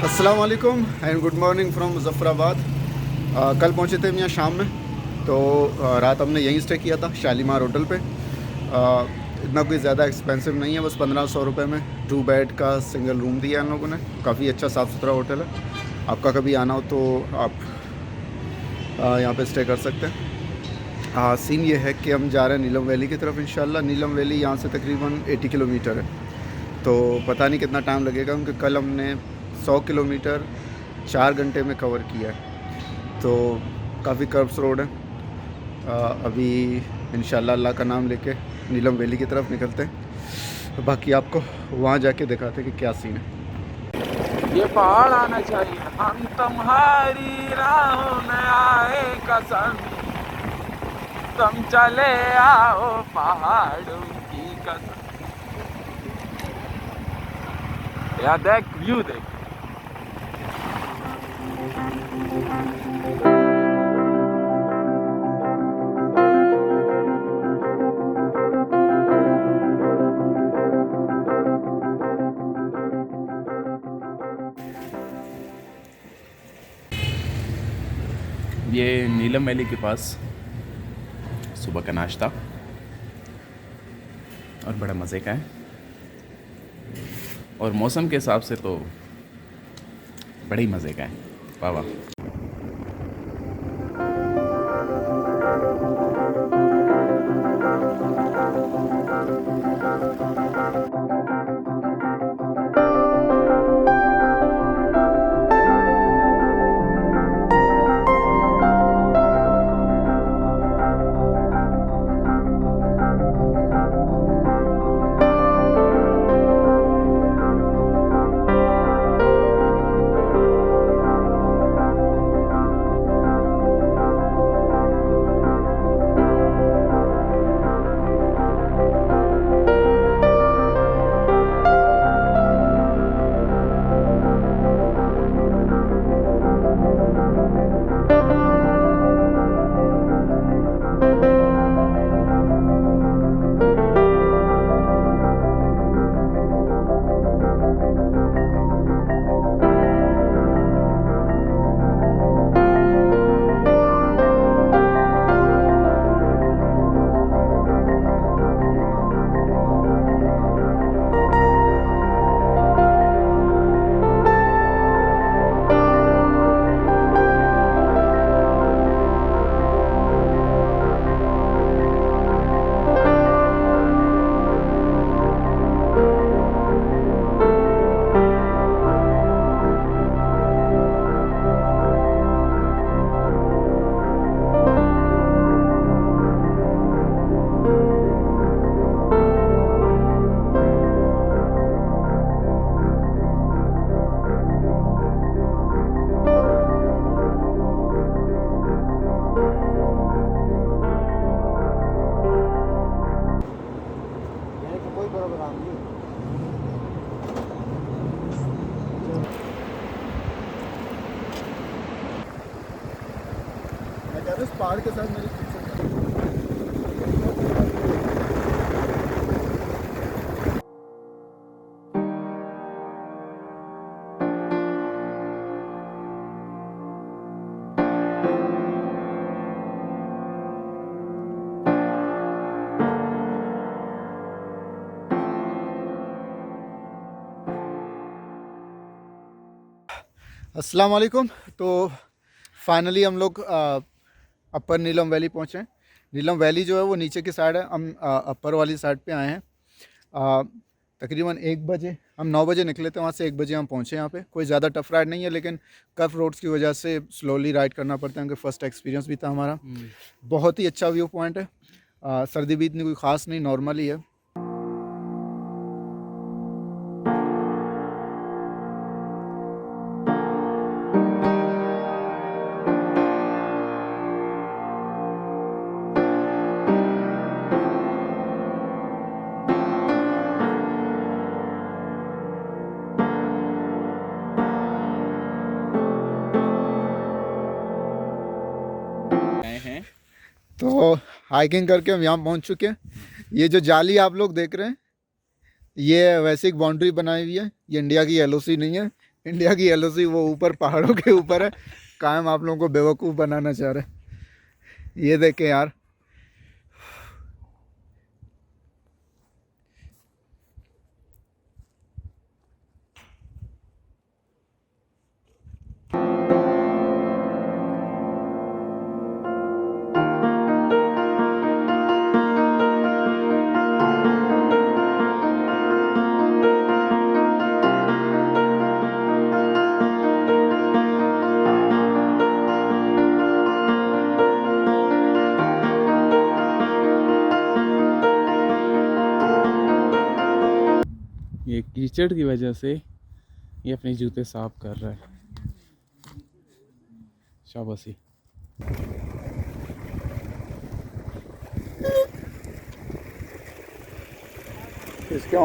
अस्सलाम वालेकुम and good morning from Muzaffarabad. कल पहुँचे थे हम यहाँ शाम में, तो रात हमने यहीं स्टे किया था शालीमार होटल पे। इतना कोई ज़्यादा एक्सपेंसिव नहीं है, बस 1500 रुपये में 2 बेड का सिंगल रूम दिया है इन लोगों ने। काफ़ी अच्छा साफ़ सुथरा होटल है। आपका कभी आना हो तो आप यहाँ पे स्टे कर सकते हैं। सीन ये है कि हम जा रहे हैं नीलम वैली की तरफ इंशाल्लाह। नीलम वैली यहाँ से तकरीबन 80 किलोमीटर है, तो पता नहीं कितना टाइम लगेगा, क्योंकि कल हमने 100 किलोमीटर 4 घंटे में कवर किया है। तो काफ़ी कर्व्स रोड है। अभी इंशाल्लाह अल्लाह का नाम लेके नीलम वैली की तरफ निकलते हैं, तो बाकी आपको वहाँ जाके दिखाते हैं कि क्या सीन है। ये पहाड़ आना चाहिए। हम तुम्हारी राहों में आए कसम, तुम चले आओ पहाड़ों की कसम। या देख व्यू देख। ये नीलम वैली के पास सुबह का नाश्ता और बड़ा मज़े का है, और मौसम के हिसाब से तो बड़े ही मज़े का है। वाह वाह। इस पहाड़ के साथ मेरी अस्सलाम वालेकुम। तो फाइनली हम लोग अपर नीलम वैली पहुँचे हैं। नीलम वैली जो है वो नीचे की साइड है, हम अपर वाली साइड पे आए हैं। तकरीबन 1 बजे, हम 9 बजे निकले थे वहाँ से, 1 बजे हम पहुँचे यहाँ पे। कोई ज़्यादा टफ राइड नहीं है, लेकिन कर्व रोड्स की वजह से स्लोली राइड करना पड़ता है, क्योंकि फ़र्स्ट एक्सपीरियंस भी था हमारा। बहुत ही अच्छा व्यू पॉइंट है। सर्दी भी इतनी कोई ख़ास नहीं, नॉर्मल ही है। तो हाइकिंग करके हम यहाँ पहुँच चुके हैं। ये जो जाली आप लोग देख रहे हैं, ये वैसे एक बाउंड्री बनाई हुई है, ये इंडिया की एलओसी नहीं है, इंडिया की एलओसी वो ऊपर पहाड़ों के ऊपर है, कायम आप लोगों को बेवकूफ़ बनाना चाह रहे। ये देखें यार, ये कीचड़ की वजह से ये अपने जूते साफ कर रहा है। शाबाशी। इसके